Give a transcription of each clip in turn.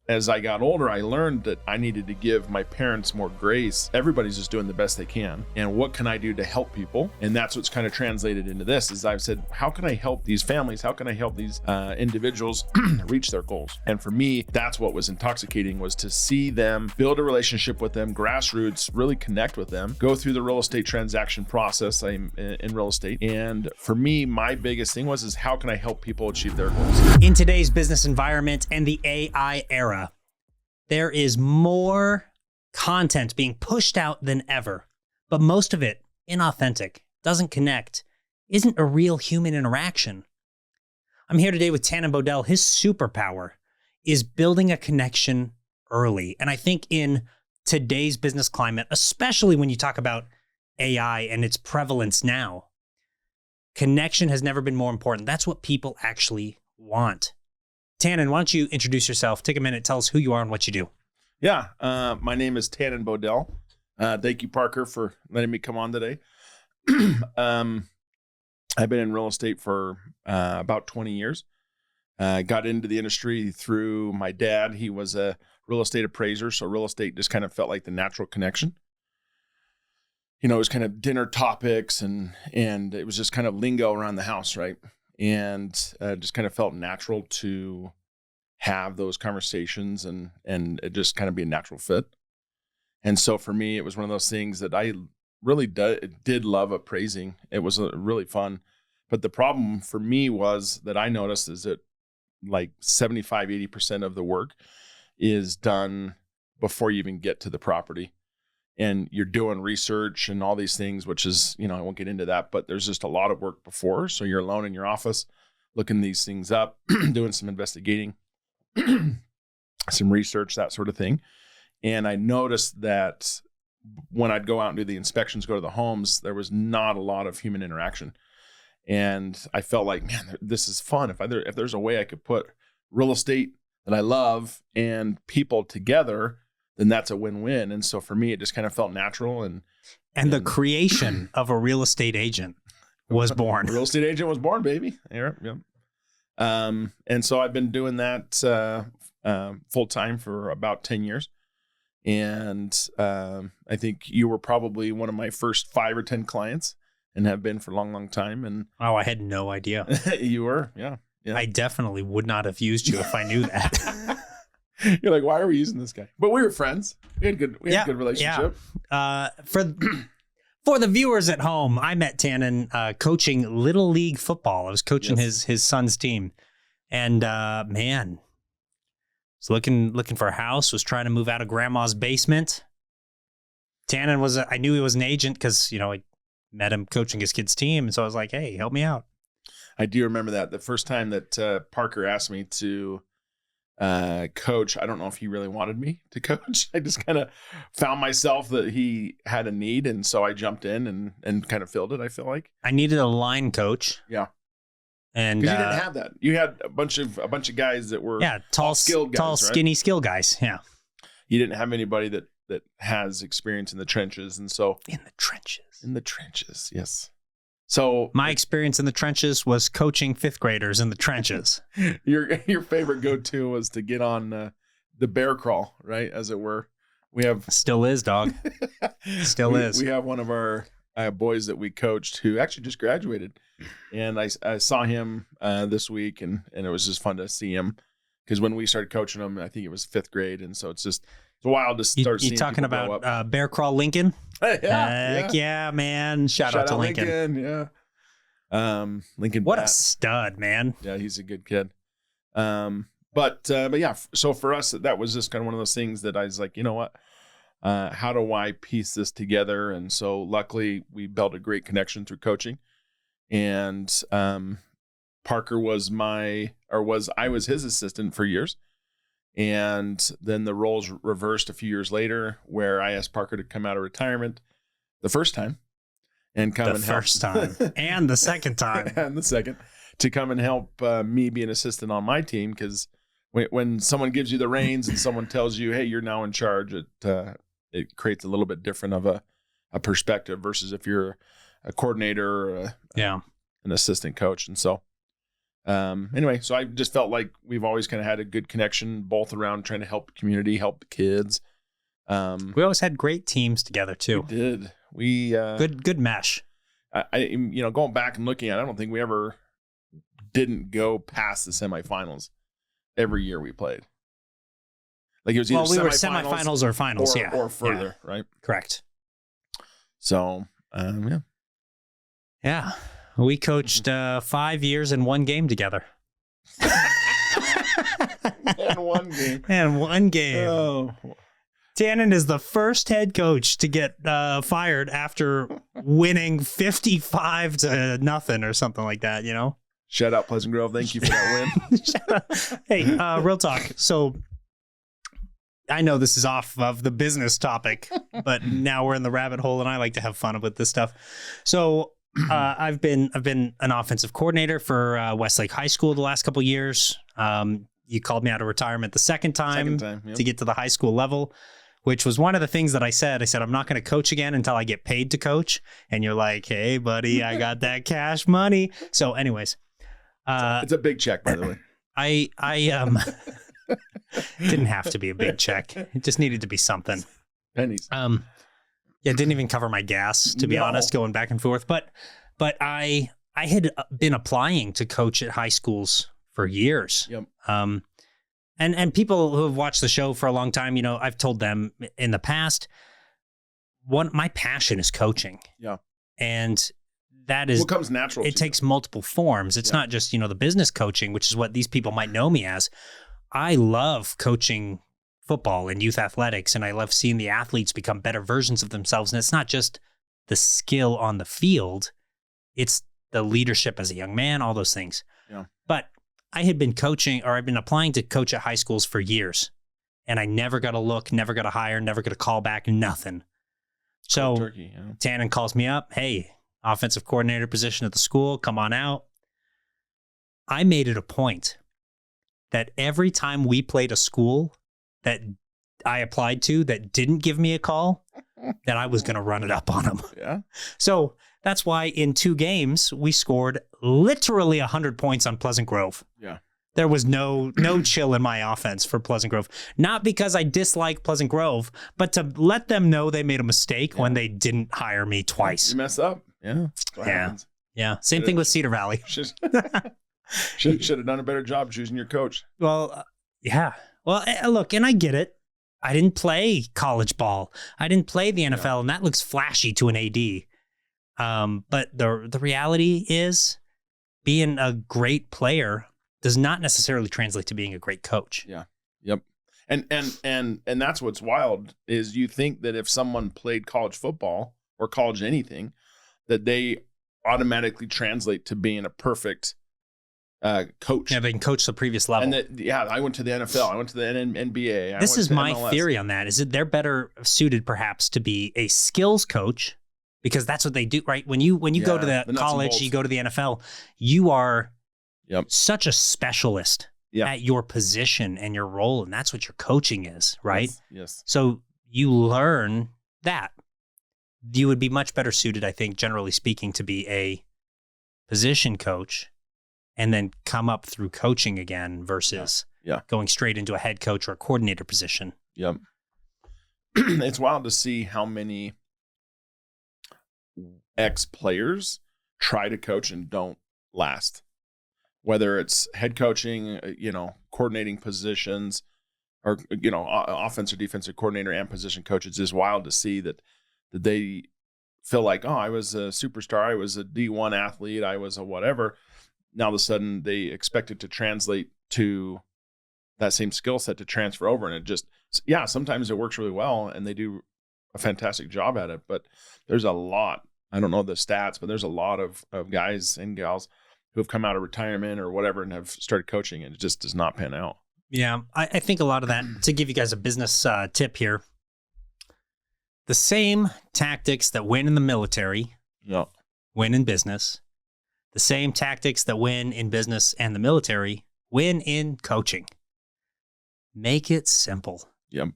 as I got older, I learned that I needed to give my parents more grace. Everybody's just doing the best they can. And what can I do to help people? And that's what's kind of translated into this is I've said, how can I help these families? How can I help these individuals reach their goals? And for me, that's what was intoxicating, was to see them, build a relationship with them, grassroots, really connect with them, go through the real estate transaction process. I'm in real estate. And for me, my biggest thing is how can I help people achieve their goals? In today's business environment and the AI era, there is more content being pushed out than ever, but most of it inauthentic, doesn't connect, isn't a real human interaction. I'm here today with Tanen Bodell. His superpower is building a connection early. And I think in today's business climate, especially when you talk about AI and its prevalence now, connection has never been more important. That's what people actually want. Tannen, why don't you introduce yourself? Take a minute, tell us who you are and what you do. Yeah, my name is Tanen Bodell. Thank you, Parker, for letting me come on today. I've been in real estate for about 20 years. Got into the industry through my dad. He was a real estate appraiser, so real estate just kind of felt like the natural connection. You know, it was kind of dinner topics and it was just kind of lingo around the house, right? And just kind of felt natural to have those conversations and it just kind of be a natural fit. And so for me, it was one of those things that I really did love appraising. It was really fun. But the problem for me was that I noticed is that like 75, 80% of the work is done before you even get to the property. And you're doing research and all these things, which is, you know, I won't get into that, but there's just a lot of work before. So you're alone in your office, looking these things up, doing some investigating, some research, that sort of thing. And I noticed that when I'd go out and do the inspections, go to the homes, there was not a lot of human interaction. And I felt like, man, this is fun. If there's a way I could put real estate that I love and people together, then that's a win-win. And so for me, it just kind of felt natural. And the creation of a real estate agent was born. Real estate agent was born, baby. Yeah. And so I've been doing that full-time for about 10 years. And I think you were probably one of my first 5 or 10 clients and have been for a long, long time. And oh, I had no idea. You were? Yeah. I definitely would not have used you if I knew that. You're like, why are we using this guy? But we were friends. We had a good relationship. Yeah. For the viewers at home, I met Tannen coaching Little League football. I was coaching his son's team. And man, was looking for a house, was trying to move out of grandma's basement. Tannen I knew he was an agent because, you know, I met him coaching his kid's team. And so I was like, hey, help me out. I do remember that. The first time that Parker asked me to coach, I don't know if he really wanted me to coach. I just kind of found myself that he had a need. And so I jumped in and kind of filled it, I feel like. I needed a line coach. Yeah. And because you didn't have that. You had a bunch of guys that were tall, skilled guys, tall, right? Skinny skill guys. Yeah. You didn't have anybody that has experience in the trenches. And so in the trenches. Yes. So my experience in the trenches was coaching 5th graders in the trenches. Your favorite go-to was to get on the bear crawl, right? As it were. Still is, dog. Still is. We have one of our boys that we coached who actually just graduated. And I saw him this week and it was just fun to see him because when we started coaching him, I think it was 5th grade. And so it's wild to start seeing. You talking about Bear Crawl Lincoln? Heck yeah, man. Shout out to Lincoln. Yeah. Lincoln. What a stud, man. Yeah, he's a good kid. But yeah, so for us, that was just kind of one of those things that I was like, you know what? How do I piece this together? And so luckily we built a great connection through coaching. And Parker I was his assistant for years. And then the roles reversed a few years later where I asked Parker to come out of retirement the first time and come and help. The first time and the second time. And the second to come and help me be an assistant on my team. Because when someone gives you the reins and someone tells you, hey, you're now in charge, it creates a little bit different of a perspective versus if you're a coordinator or an assistant coach. And so Anyway, so I just felt like we've always kind of had a good connection, both around trying to help the community, help the kids. We always had great teams together too. We did. We good mesh. I going back and looking at it, I don't think we ever didn't go past the semifinals every year we played. Like it was either we were semifinals or finals, or further, right? Correct. So, yeah. Yeah. We coached 5 years and 1 game together. And 1 game. And 1 game. Oh. Tannen is the first head coach to get fired after winning 55-0 or something like that, you know? Shout out Pleasant Grove. Thank you for that win. Hey, real talk. So I know this is off of the business topic, but now we're in the rabbit hole and I like to have fun with this stuff. So I've been an offensive coordinator for Westlake High School the last couple of years. You called me out of retirement the second time yep. to get to the high school level, which was one of the things that I said, I'm not going to coach again until I get paid to coach. And you're like, hey, buddy, I got that cash money. So anyways. It's a big check, by the way. I didn't have to be a big check. It just needed to be something. Pennies. It didn't even cover my gas, to be honest, going back and forth. But I had been applying to coach at high schools for years. Yep. And people who have watched the show for a long time, I've told them in the past, my passion is coaching. Yeah. And that is what comes natural. It takes multiple forms. It's not just, the business coaching, which is what these people might know me as. I love coaching football and youth athletics, and I love seeing the athletes become better versions of themselves. And it's not just the skill on the field, it's the leadership as a young man, all those things. Yeah. But I had been coaching, or I've been applying to coach at high schools for years, and I never got a look, never got a hire, never got a call back, nothing. So turkey, yeah. Tannen calls me up, hey, offensive coordinator position at the school, come on out. I made it a point that every time we played a school that I applied to that didn't give me a call, that I was going to run it up on them. Yeah. So that's why in 2 games, we scored literally 100 points on Pleasant Grove. Yeah. There was no chill in my offense for Pleasant Grove. Not because I dislike Pleasant Grove, but to let them know they made a mistake when they didn't hire me twice. You mess up. Yeah. Yeah. Same thing with Cedar Valley. Should have done a better job choosing your coach. Well, yeah. Well, look, and I get it. I didn't play college ball. I didn't play the NFL, and that looks flashy to an AD. But the reality is, being a great player does not necessarily translate to being a great coach. Yeah. Yep. And that's what's wild is you think that if someone played college football or college anything, that they automatically translate to being a perfect coach. Yeah, they can coach the previous level. And I went to the NFL. I went to the NBA. This is my theory on that. Is that they're better suited perhaps to be a skills coach, because that's what they do, right? When you go to the college, you go to the NFL, you are such a specialist at your position and your role, and that's what your coaching is, right? Yes. So you learn that. You would be much better suited, I think, generally speaking, to be a position coach and then come up through coaching again versus going straight into a head coach or a coordinator position. Yep. It's wild to see how many ex-players try to coach and don't last. Whether it's head coaching, coordinating positions, or, offense or defensive coordinator and position coaches, is wild to see that they feel like, oh, I was a superstar, I was a D1 athlete, I was a whatever. Now all of a sudden they expect it to translate to that same skill set to transfer over. And it just, sometimes it works really well and they do a fantastic job at it. But there's a lot, I don't know the stats, but there's a lot of guys and gals who have come out of retirement or whatever and have started coaching, and it just does not pan out. Yeah, I think a lot of that, to give you guys a business tip here, the same tactics that win in the military win in business. The same tactics that win in business and the military win in coaching. Make it simple. Yep.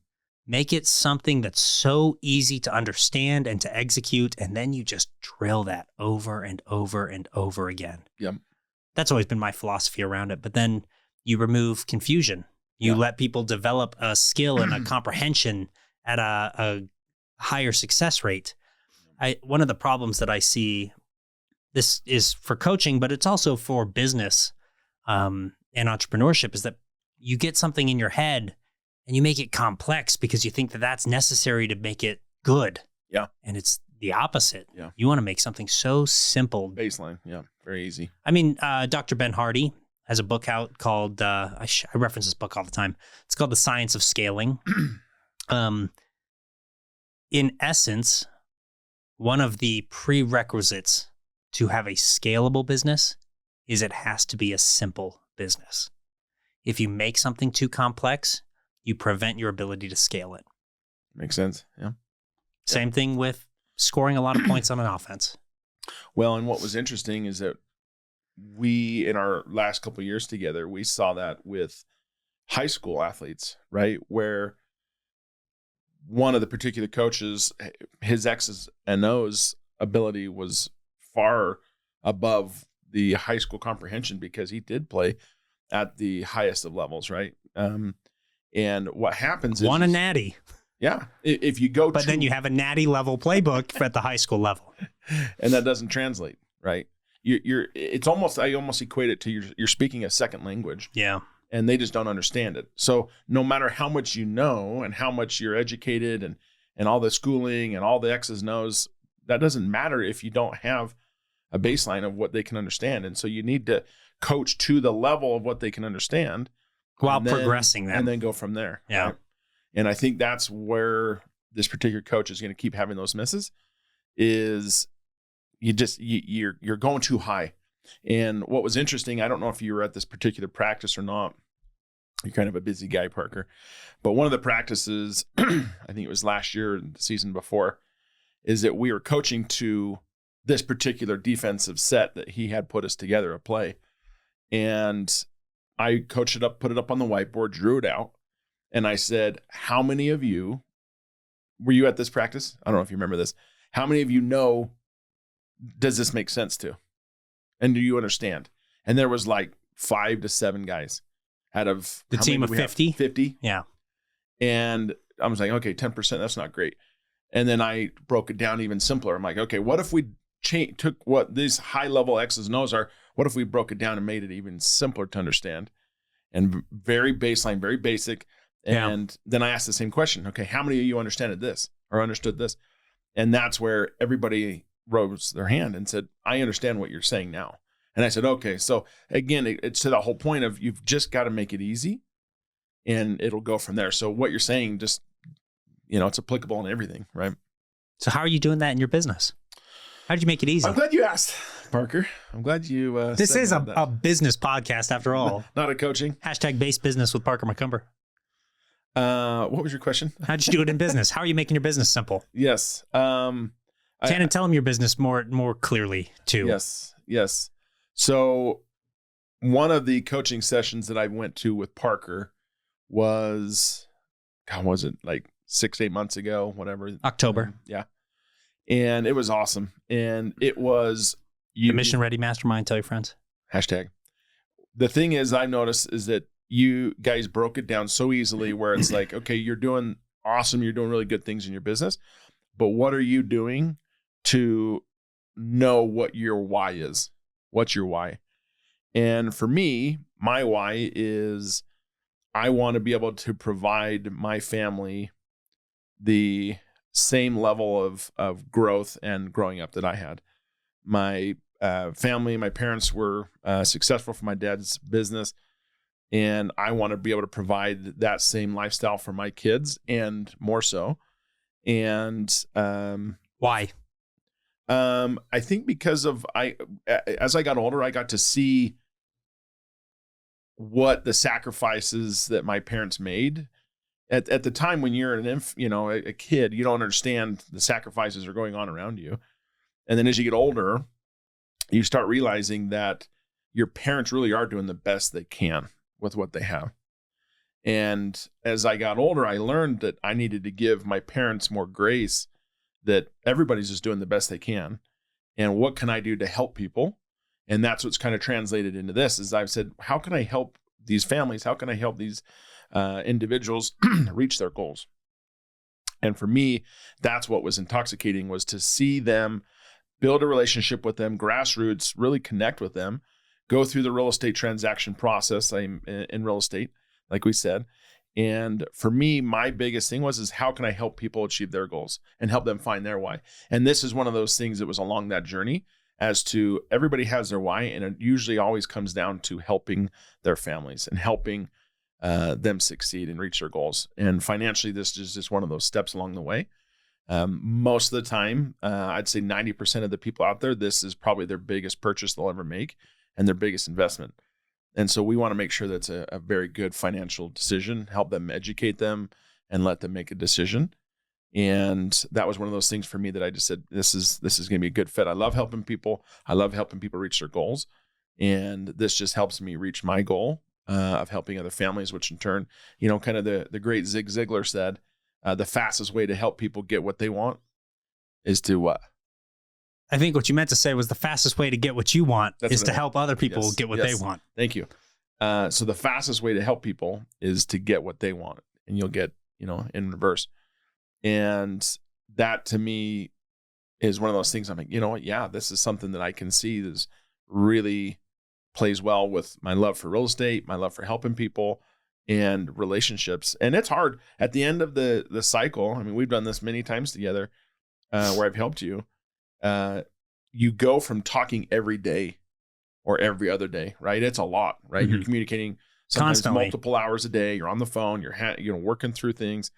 Make it something that's so easy to understand and to execute, and then you just drill that over and over and over again. Yep. that's always been my philosophy around it. But then you remove confusion. You let people develop a skill and a comprehension at a higher success rate. One of the problems that I see, this is for coaching, but it's also for business and entrepreneurship, is that you get something in your head and you make it complex because you think that that's necessary to make it good. Yeah. And it's the opposite. Yeah. You want to make something so simple. Baseline. Yeah. Very easy. I mean, Dr. Ben Hardy has a book out called, I reference this book all the time. It's called The Science of Scaling. In essence, one of the prerequisites to have a scalable business is it has to be a simple business. If you make something too complex, you prevent your ability to scale it. Makes sense. Yeah. Same thing with scoring a lot of points on an offense. Well, and what was interesting is that we, in our last couple of years together, we saw that with high school athletes, right? Where one of the particular coaches, his X's and O's ability was far above the high school comprehension because he did play at the highest of levels, right? And what happens is a natty. Yeah, if you go, but then you have a natty level playbook at the high school level, and that doesn't translate, right? It's almost, I almost equate it to you're speaking a second language. Yeah. And they just don't understand it. So no matter how much you know and how much you're educated and all the schooling and all the X's and O's, that doesn't matter if you don't have a baseline of what they can understand. And so you need to coach to the level of what they can understand while progressing them, and then go from there. Yeah. Right? And I think that's where this particular coach is going to keep having those misses, is you're going too high. And what was interesting, I don't know if you were at this particular practice or not. You're kind of a busy guy, Parker. But one of the practices, I think it was last year, the season before, is that we were coaching to this particular defensive set that he had put us together, a play. And I coached it up, put it up on the whiteboard, drew it out. And I said, how many of you, were you at this practice? I don't know if you remember this. How many of you know, does this make sense to? And do you understand? And there was like 5 to 7 guys out of the team of 50. 50. Yeah. And I was like, okay, 10%, that's not great. And then I broke it down even simpler. I'm like, okay, what if we took what these high level X's and O's are, what if we broke it down and made it even simpler to understand? And very baseline, very basic. And then I asked the same question. Okay, how many of you understood this? And that's where everybody rose their hand and said, I understand what you're saying now. And I said, okay. So again, it's to the whole point of you've just got to make it easy and it'll go from there. So what you're saying, just, it's applicable in everything, right? So how are you doing that in your business? How did you make it easy? I'm glad you asked, Parker. I'm glad you this is a business podcast after all. Not a coaching. # base business with Parker McCumber. What was your question? How'd you do it in business? How are you making your business simple? Yes. Tannen, tell them your business more clearly too. Yes. So one of the coaching sessions that I went to with Parker was it like 6-8 months ago, whatever. October. Yeah. And it was awesome. And it was the Mission Ready Mastermind. Tell your friends. #. The thing is, I noticed is that you guys broke it down so easily where it's like, okay, you're doing awesome. You're doing really good things in your business, but what are you doing to know what your why is? What's your why? And for me, my why is I want to be able to provide my family the same level of growth and growing up that I had. My family, my parents were successful for my dad's business, and I want to be able to provide that same lifestyle for my kids and more so. And why? I think because of as I got older, I got to see what the sacrifices that my parents made. At the time when you're a kid, you don't understand the sacrifices are going on around you. And then as you get older, you start realizing that your parents really are doing the best they can with what they have. And as I got older, I learned that I needed to give my parents more grace, that everybody's just doing the best they can. And what can I do to help people? And that's what's kind of translated into this is I've said, how can I help these families? How can I help these individuals reach their goals? And for me, that's what was intoxicating, was to see them build a relationship with them, grassroots, really connect with them, go through the real estate transaction process. I'm in real estate, like we said. And for me, my biggest thing is how can I help people achieve their goals and help them find their why? And this is one of those things that was along that journey as to everybody has their why. And it usually always comes down to helping their families and helping them succeed and reach their goals. And financially, this is just one of those steps along the way. Most of the time, I'd say 90% of the people out there, this is probably their biggest purchase they'll ever make and their biggest investment. And so we want to make sure that's a very good financial decision, help them, educate them, and let them make a decision. And that was one of those things for me that I just said, this is going to be a good fit. I love helping people. I love helping people reach their goals. And this just helps me reach my goal of helping other families, which in turn, kind of the great Zig Ziglar said, the fastest way to help people get what they want is to what? I think what you meant to say was the fastest way to get what you want is to help other people get what they want. Thank you. So the fastest way to help people is to get what they want, and you'll get, in reverse. And that to me is one of those things I'm like, you know what? Yeah, this is something that I can see is really plays well with my love for real estate, my love for helping people and relationships. And it's hard at the end of the cycle. I mean, we've done this many times together where I've helped you. You go from talking every day or every other day, right? It's a lot, right? Mm-hmm. You're communicating sometimes constantly, multiple hours a day. You're on the phone, you're working through things.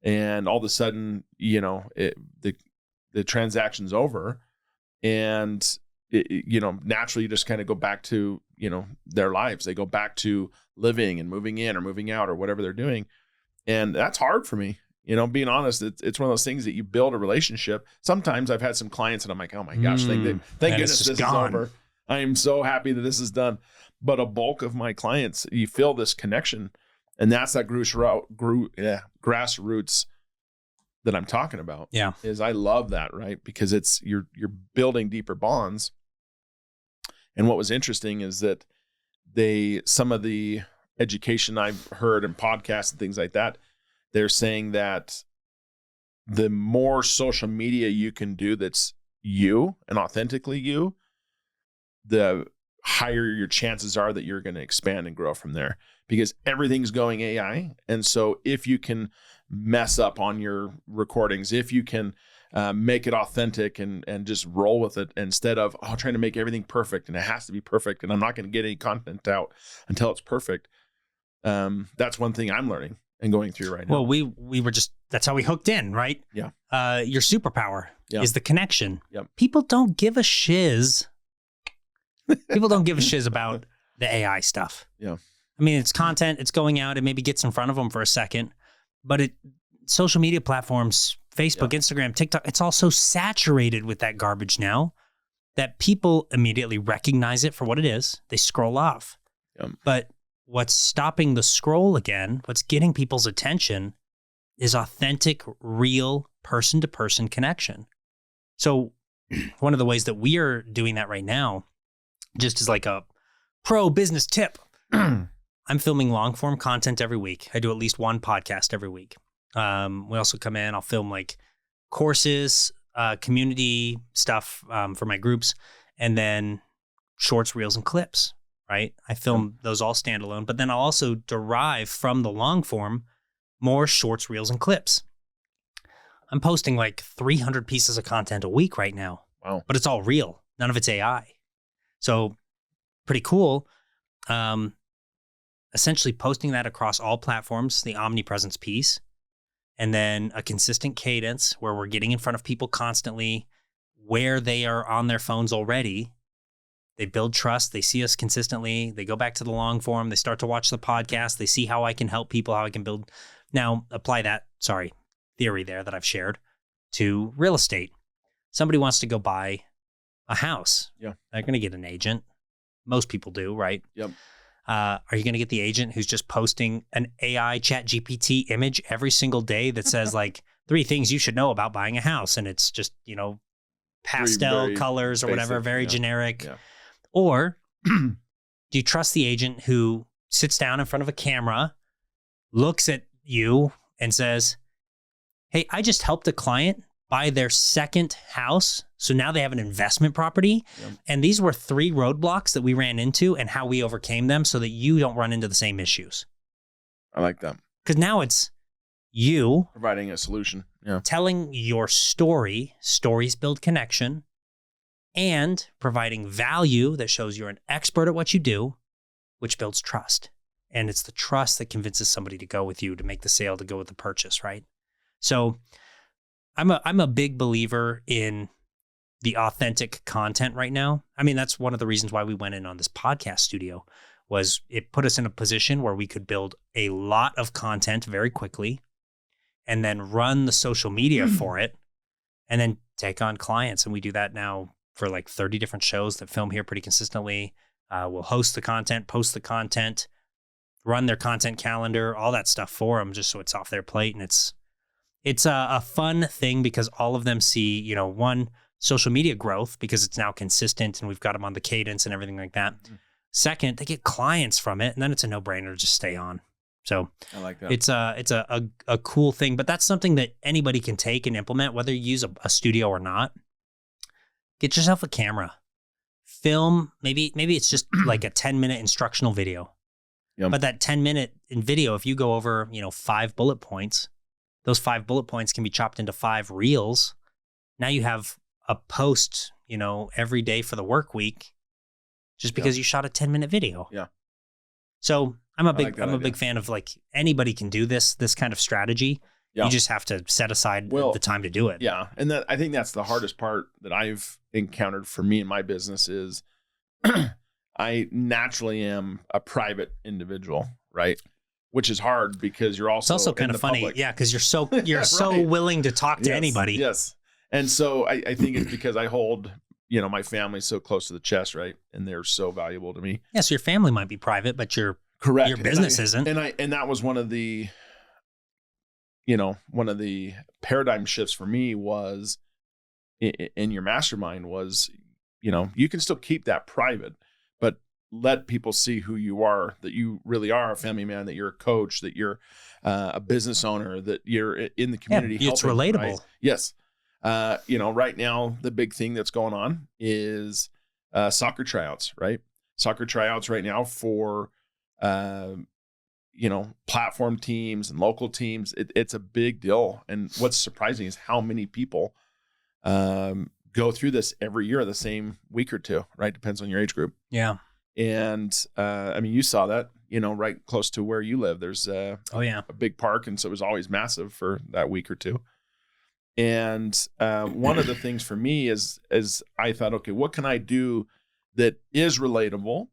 And all of a sudden, the transaction's over, and naturally you just kind of go back to, their lives. They go back to living and moving in or moving out or whatever they're doing. And that's hard for me. Being honest, it's one of those things that you build a relationship. Sometimes I've had some clients and I'm like, oh my gosh, thank goodness this is over. I am so happy that this is done. But a bulk of my clients, you feel this connection. And that's that grassroots that I'm talking about. Yeah. Is I love that, right? Because it's you're building deeper bonds. And what was interesting is that some of the education I've heard in podcasts and things like that, they're saying that the more social media you can do that's you and authentically you, the higher your chances are that you're going to expand and grow from there, because everything's going AI. And so if you can mess up on your recordings, if you can make it authentic and just roll with it instead of trying to make everything perfect and it has to be perfect and I'm not going to get any content out until it's perfect. That's one thing I'm learning and going through right now. Well, we were that's how we hooked in, right? Yeah. Your superpower is the connection. Yep. People don't give a shiz. People don't give a shiz about the AI stuff. Yeah. I mean, it's content, it's going out, it maybe gets in front of them for a second, but social media platforms, Facebook, Instagram, TikTok, it's all so saturated with that garbage now that people immediately recognize it for what it is. They scroll off. Yep. But what's stopping the scroll again, what's getting people's attention is authentic, real person-to-person connection. So one of the ways that we are doing that right now, just as like a pro business tip, I'm filming long form content every week. I do at least one podcast every week. We also come in, I'll film like courses, community stuff for my groups, and then shorts, reels, and clips, right? I film those all standalone, but then I'll also derive from the long form more shorts, reels, and clips. I'm posting like 300 pieces of content a week right now. Wow. But it's all real. None of it's AI. So pretty cool. Essentially posting that across all platforms, the omnipresence piece, and then a consistent cadence where we're getting in front of people constantly where they are on their phones already. They build trust. They see us consistently. They go back to the long form. They start to watch the podcast. They see how I can help people, how I can build. Now, apply that, theory there that I've shared to real estate. Somebody wants to go buy a house. Yeah. They're going to get an agent. Most people do, right? Yep. Are you going to get the agent who's just posting an AI ChatGPT image every single day that says like 3 things you should know about buying a house? And it's just, pastel colors or whatever, very generic. Yeah. Or do you trust the agent who sits down in front of a camera, looks at you and says, hey, I just helped a client buy their second house. So now they have an investment property. Yep. And these were 3 roadblocks that we ran into and how we overcame them so that you don't run into the same issues. I like that. Because now it's you Providing a solution. Yeah. telling your story, stories build connection, and providing value that shows you're an expert at what you do, which builds trust. And it's the trust that convinces somebody to go with you, to make the sale, to go with the purchase, right? So I'm a big believer in the authentic content right now. I mean, that's one of the reasons why we went in on this podcast studio, was it put us in a position where we could build a lot of content very quickly and then run the social media for it and then take on clients. And we do that now for like 30 different shows that film here pretty consistently. We'll host the content, post the content, run their content calendar, all that stuff for them, just so it's off their plate. And it's a fun thing because all of them see, one, social media growth because it's now consistent and we've got them on the cadence and everything like that. Mm-hmm. Second, they get clients from it, and then it's a no-brainer to just stay on. So I like that. It's a cool thing, but that's something that anybody can take and implement, whether you use a studio or not. Get yourself a camera, film. Maybe it's just like a 10-minute instructional video. Yep. But that 10-minute in video, if you go over 5 bullet points, those 5 bullet points can be chopped into 5 reels. Now you have a post, every day for the work week, just because you shot a 10-minute video. Yeah. So I'm a big fan of like anybody can do this kind of strategy. Yeah. You just have to set aside the time to do it. Yeah. And I think that's the hardest part that I've encountered for me in my business is I naturally am a private individual, right? Which is hard because you're also it's also kind of funny. Public. Yeah. Cause you're so so willing to talk to anybody. Yes. And so I think it's because I hold my family's so close to the chest, right? And they're so valuable to me. Yeah, so your family might be private, but your business isn't. And that was one of the paradigm shifts for me was in your mastermind was, you can still keep that private, but let people see who you are, that you really are a family man, that you're a coach, that you're a business owner, that you're in the community. Yeah, it's relatable. Right? Yes. Right now, the big thing that's going on is soccer tryouts, right? Soccer tryouts right now for, platform teams and local teams. It's a big deal. And what's surprising is how many people go through this every year, the same week or two, right? Depends on your age group. Yeah. And, you saw that, right close to where you live. There's a big park. And so it was always massive for that week or two. And one of the things for me is I thought, okay, what can I do that is relatable,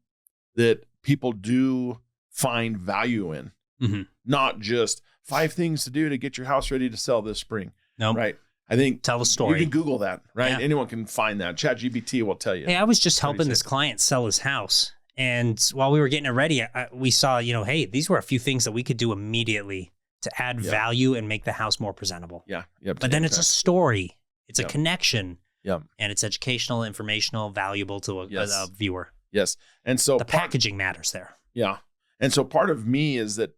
that people do find value in? Mm-hmm. Not just 5 things to do to get your house ready to sell this spring. No, right? I think tell a story. You can Google that, right? Yeah. Anyone can find that. ChatGPT will tell you. Hey, I was just helping this client sell his house, and while we were getting it ready, we saw, hey, these were a few things that we could do immediately to add value and make the house more presentable. Yeah. Yep. But then it's a story. It's a connection. Yeah. And it's educational, informational, valuable to a viewer. Yes. And so the packaging matters there. Yeah. And so part of me is that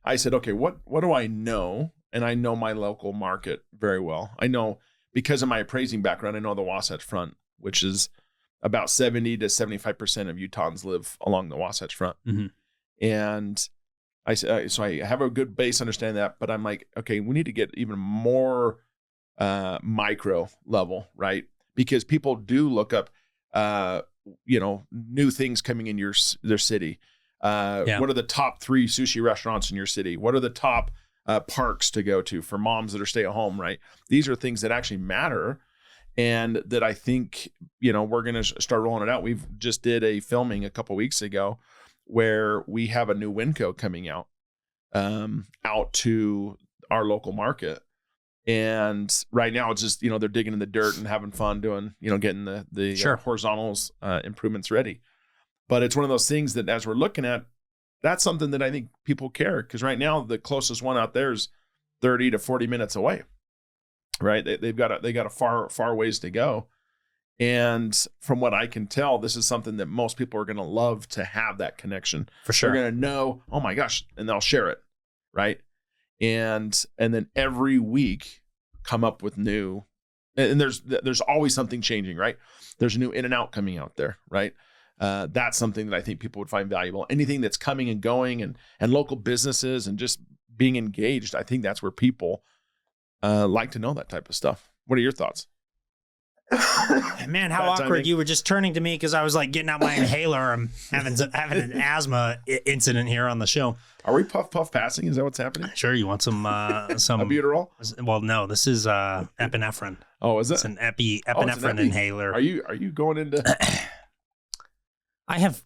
I said, okay, what do I know? And I know my local market very well. I know because of my appraising background, I know the Wasatch Front, which is about 70 to 75% of Utahns live along the Wasatch Front. Mm-hmm. And so I have a good base understanding that, but I'm like, okay, we need to get even more micro level, right? Because people do look up, new things coming in their city. What are the top 3 sushi restaurants in your city? What are the top parks to go to for moms that are stay at home, right? These are things that actually matter. And that I think, we're going to start rolling it out. We've just did a filming a couple weeks ago where we have a new Winco coming out to our local market. And right now it's just, they're digging in the dirt and having fun doing, getting the horizontals improvements ready. But it's one of those things that as we're looking at, that's something that I think people care. Because right now the closest one out there is 30 to 40 minutes away, right? They got a far ways to go. And from what I can tell, this is something that most people are going to love to have that connection. For sure. They're going to know, oh my gosh, and they'll share it. Right. And then every week come up with new, and there's always something changing, right? There's a new in and out coming out there, right? That's something that I think people would find valuable. Anything that's coming and going, and local businesses and just being engaged. I think that's where people like to know that type of stuff. What are your thoughts? Man, how awkward. You were just turning to me because I was like getting out my inhaler. I'm having an asthma incident here on the show. Are we puff passing? Is that what's happening? Sure. You want some albuterol? Well, no, this is epinephrine. Oh, is it? It's an epinephrine inhaler. Are you going into? I have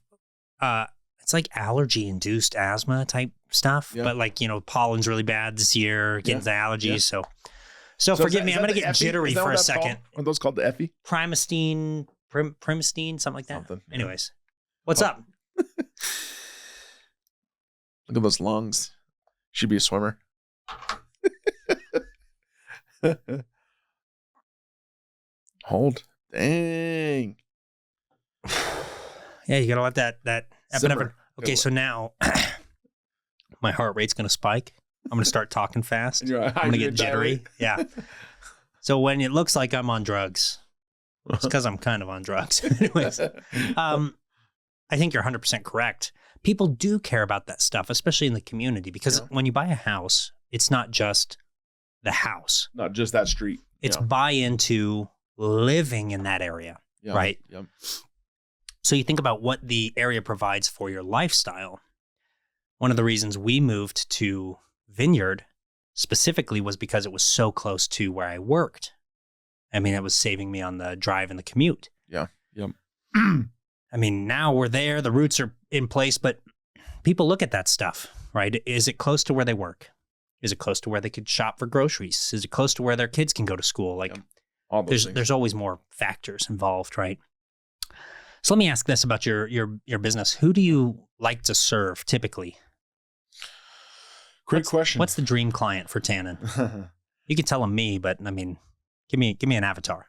it's like allergy induced asthma type stuff, but like, pollen's really bad this year, getting the allergies. So forgive me, I'm going to get jittery for a second. Are those called the Effie? Primestine, something like that. Something. Anyways, what's up? Look at those lungs. Should be a swimmer. Hold. Dang. Yeah, you got to let that epinephrine. Okay, Good. so now my heart rate's going to spike. I'm going to start talking fast. I'm going to get jittery. Yeah. So when it looks like I'm on drugs, it's because I'm kind of on drugs. Anyways, I think you're 100% correct. People do care about that stuff, especially in the community, because when you buy a house, it's not just the house. Not just that street. It's buy into living in that area, right? Yep. So you think about what the area provides for your lifestyle. One of the reasons we moved to Vineyard specifically was because it was so close to where I worked. I mean, it was saving me on the drive and the commute. Yeah. Yep. I mean, now we're there, the roots are in place, but people look at that stuff, right? Is it close to where they work? Is it close to where they could shop for groceries? Is it close to where their kids can go to school? Like, all those there's always more factors involved, right? So let me ask this about your business. Who do you like to serve typically? Great question. What's the dream client for Tannen? You could tell them me, but I mean, give me an avatar.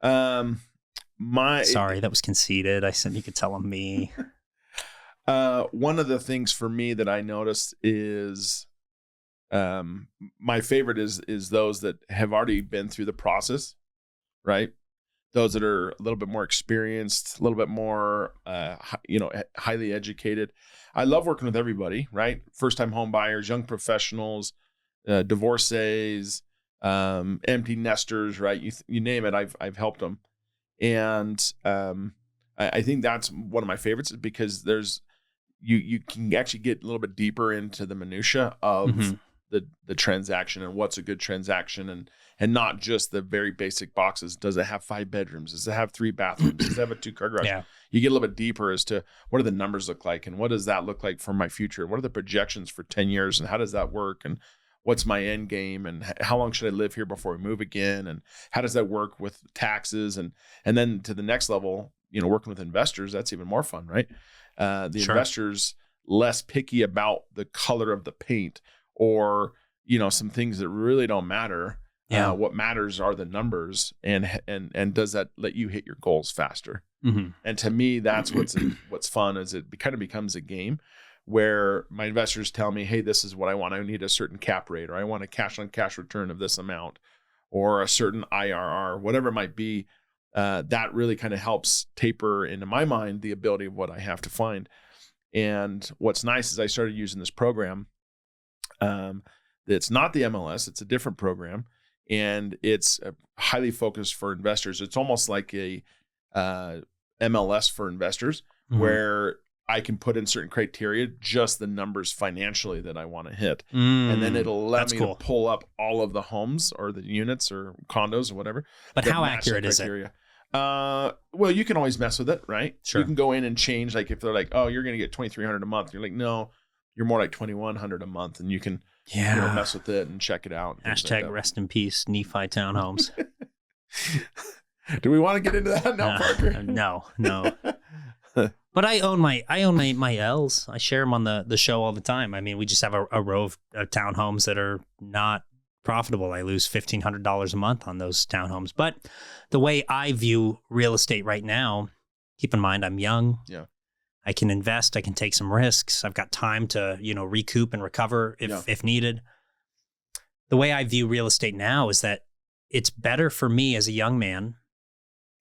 Sorry, that was conceited. I said you could tell them me. One of the things for me that I noticed is, my favorite is those that have already been through the process, right? Those that are a little bit more experienced, a little bit more, highly educated. I love working with everybody, right? First-time home buyers, young professionals, divorcees, empty nesters, right? You name it, I've helped them. And I think that's one of my favorites, because you can actually get a little bit deeper into the minutia of the transaction and what's a good transaction, and not just the very basic boxes. Does it have 5 bedrooms? Does it have 3 bathrooms? Does it have a 2-car garage? Yeah. You get a little bit deeper as to what do the numbers look like, and what does that look like for my future? What are the projections for 10 years, and how does that work? And what's my end game, and how long should I live here before we move again? And how does that work with taxes? And then to the next level, working with investors, that's even more fun, right? Investors less picky about the color of the paint, or, some things that really don't matter. Yeah. What matters are the numbers, and does that let you hit your goals faster? Mm-hmm. And to me, that's what's fun, is it kind of becomes a game where my investors tell me, hey, this is what I want. I need a certain cap rate, or I want a cash on cash return of this amount, or a certain IRR, whatever it might be. That really kind of helps taper into my mind the ability of what I have to find. And what's nice is I started using this program. It's not the MLS, it's a different program, and it's highly focused for investors. It's almost like a MLS for investors, where I can put in certain criteria, just the numbers financially that I want to hit. And then it'll let me to pull up all of the homes or the units or condos or whatever. But how accurate is it? Well, you can always mess with it, right? Sure. You can go in and change. Like if they're like, oh, you're going to get $2,300 a month. You're like, no, you're more like $2,100 a month. And you can mess with it and check it out. Hashtag like rest in peace, Nephi Townhomes. Do we want to get into that now, Parker? No. But I own my L's. I share them on the show all the time. I mean, we just have a row of townhomes that are not profitable. I lose $1,500 a month on those townhomes. But the way I view real estate right now, keep in mind, I'm young. Yeah. I can invest. I can take some risks. I've got time to, recoup and recover if needed. The way I view real estate now is that it's better for me as a young man.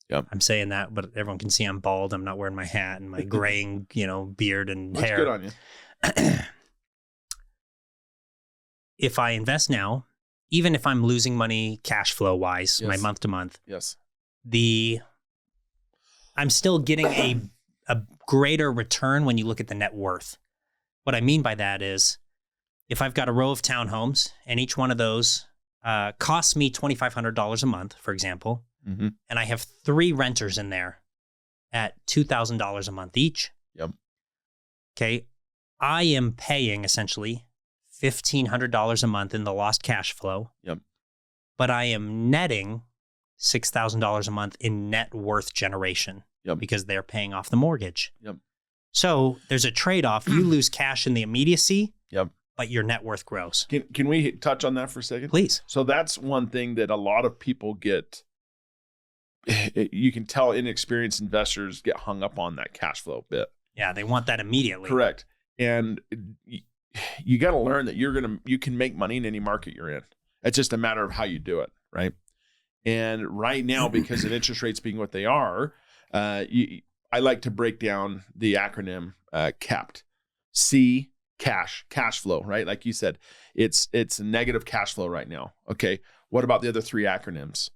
Yep. I'm saying that, but everyone can see I'm bald. I'm not wearing my hat and my graying, beard and Looks hair. good on you. If I invest now, even if I'm losing money cash flow wise, Yes. my month to month, Yes. I'm still getting a greater return when you look at the net worth. What I mean by that is if I've got a row of townhomes and each one of those costs me $2,500 a month, for example, Mm-hmm. and I have 3 renters in there at $2,000 a month each. Yep. Okay. I am paying essentially $1,500 a month in the lost cash flow. Yep. But I am netting $6,000 a month in net worth generation. Yep. Because they're paying off the mortgage. Yep. So there's a trade-off. You lose cash in the immediacy. Yep. But your net worth grows. Can we touch on that for a second? Please. So that's one thing that a lot of people get. You can tell inexperienced investors get hung up on that cash flow bit. Yeah, they want that immediately. Correct. And you got to learn that you can make money in any market you're in. It's just a matter of how you do it, right? And right now, because of interest rates being what they are, I like to break down the acronym CAPT. C, cash flow, right? Like you said, it's negative cash flow right now. Okay. What about the other 3 acronyms?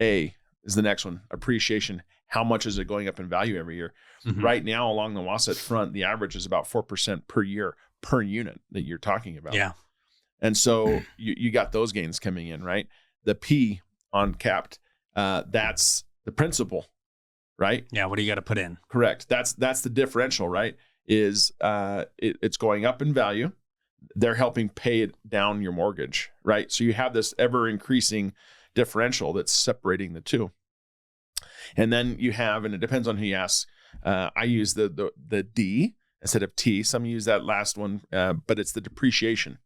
A is the next one, appreciation. How much is it going up in value every year? Mm-hmm. Right now, along the Wasatch Front, the average is about 4% per year per unit that you're talking about. Yeah. And so you got those gains coming in, right? The P on CAPT, that's the principal, right? Yeah. What do you got to put in? Correct. That's the differential, right? Is it's going up in value. They're helping pay it down your mortgage, right? So you have this ever increasing differential that's separating the two. And then you have, and it depends on who you ask. I use the D instead of T. Some use that last one, but it's the depreciation,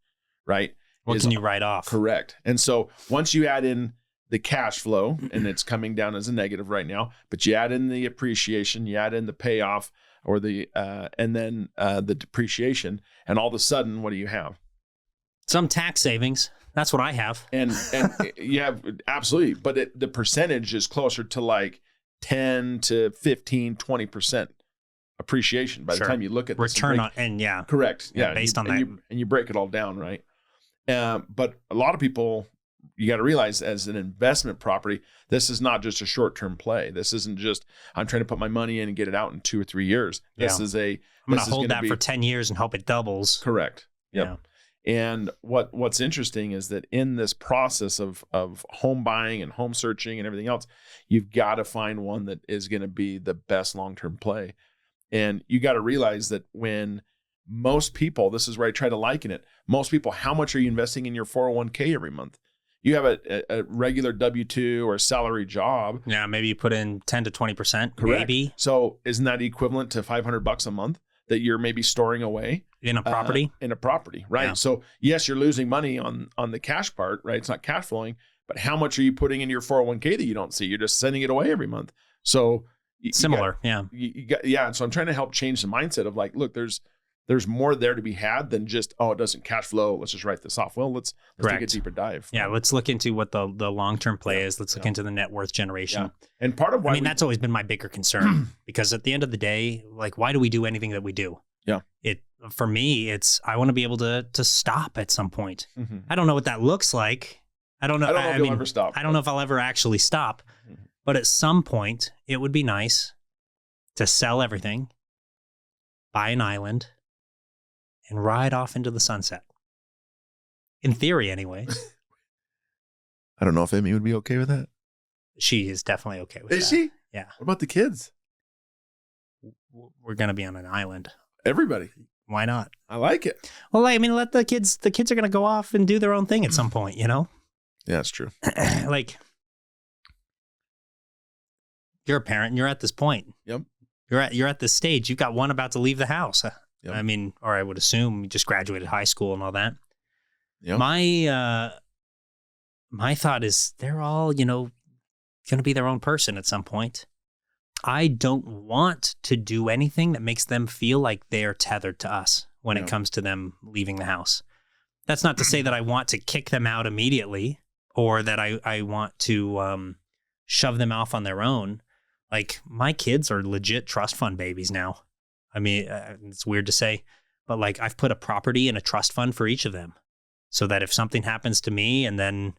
right? What can you write off? Correct. And so once you add in the cash flow, and it's coming down as a negative right now, but you add in the appreciation, you add in the payoff, or and then the depreciation, and all of a sudden, what do you have? Some tax savings. That's what I have. And you have absolutely, but the percentage is closer to like 10 to 15, 20% appreciation by the time you look at this. Return on, and yeah. Correct. Yeah. Based on that. And you break it all down, right? But a lot of people, you got to realize as an investment property, this is not just a short-term play. This isn't just, I'm trying to put my money in and get it out in 2 or 3 years. This is I'm going to hold that for 10 years and hope it doubles. Correct. Yep. Yeah. And what's interesting is that in this process of home buying and home searching and everything else, you've got to find one that is going to be the best long-term play. And you got to realize that when most people, this is where I try to liken it, most people, how much are you investing in your 401k every month? You have a regular W-2 or a salary job. Yeah, maybe you put in 10 to 20%. Correct. Maybe. So isn't that equivalent to $500 a month that you're maybe storing away? In a property? In a property, right? Yeah. So yes, you're losing money on the cash part, right? It's not cash flowing, but how much are you putting into your 401k that you don't see? You're just sending it away every month. So similar, You got, and so I'm trying to help change the mindset of like, look, there's more there to be had than just, it doesn't cash flow. Let's just write this off. Well, let's take a deeper dive. Yeah, let's look into what the long-term play is. Let's look into the net worth generation. Yeah. And part of why that's always been my bigger concern because at the end of the day, like, why do we do anything that we do? Yeah. For me, I want to be able to stop at some point. Mm-hmm. I don't know what that looks like. I don't know if you'll ever stop. I don't know if I'll ever actually stop. Mm-hmm. But at some point, it would be nice to sell everything, buy an island, and ride off into the sunset. In theory, anyway. I don't know if Amy would be okay with that. She is definitely okay with that. Is she? Yeah. What about the kids? We're going to be on an island. Everybody. Why not? I like it. Well, let the kids are going to go off and do their own thing at some point, Yeah, that's true. Like, you're a parent and you're at this point. Yep. You're at this stage. You've got one about to leave the house. Yep. Or I would assume you just graduated high school and all that. Yep. my thought is they're all, going to be their own person at some point. I don't want to do anything that makes them feel like they're tethered to us when it comes to them leaving the house. That's not to say that I want to kick them out immediately or that I want to shove them off on their own. Like, my kids are legit trust fund babies now. I mean, it's weird to say, but like, I've put a property in a trust fund for each of them so that if something happens to me and then,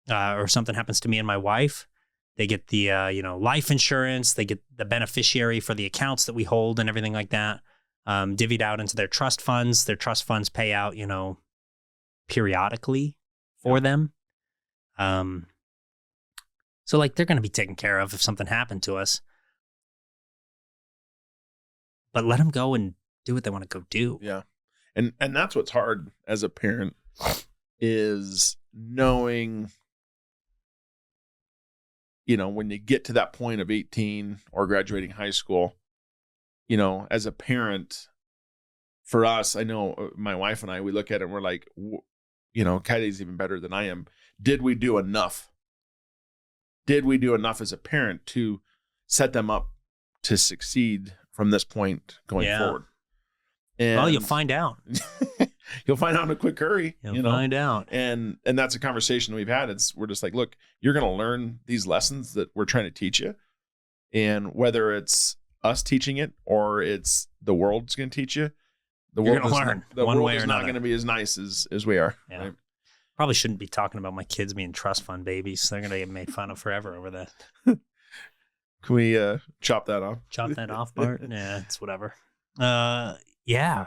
or something happens to me and my wife, they get the, life insurance, they get the beneficiary for the accounts that we hold and everything like that, divvied out into their trust funds. Their trust funds pay out, periodically for them. So like, they're going to be taken care of if something happened to us, but let them go and do what they want to go do. Yeah. And that's what's hard as a parent is knowing, when you get to that point of 18 or graduating high school, as a parent, for us, I know my wife and I, we look at it and we're like, Kylie's even better than I am. Did we do enough? Did we do enough as a parent to set them up to succeed from this point going forward? And well, you'll find out. You'll find out in a quick hurry. You'll find out. And that's a conversation we've had. We're just like, look, you're going to learn these lessons that we're trying to teach you. And whether it's us teaching it or it's the world's going to teach you, you're going to learn one way or another. Not going to be as nice as we are. Yeah. Right? Probably shouldn't be talking about my kids being trust fund babies. They're going to get made fun of forever over that. Can we chop that off? Chop that off, Bart? Yeah, it's whatever. Yeah,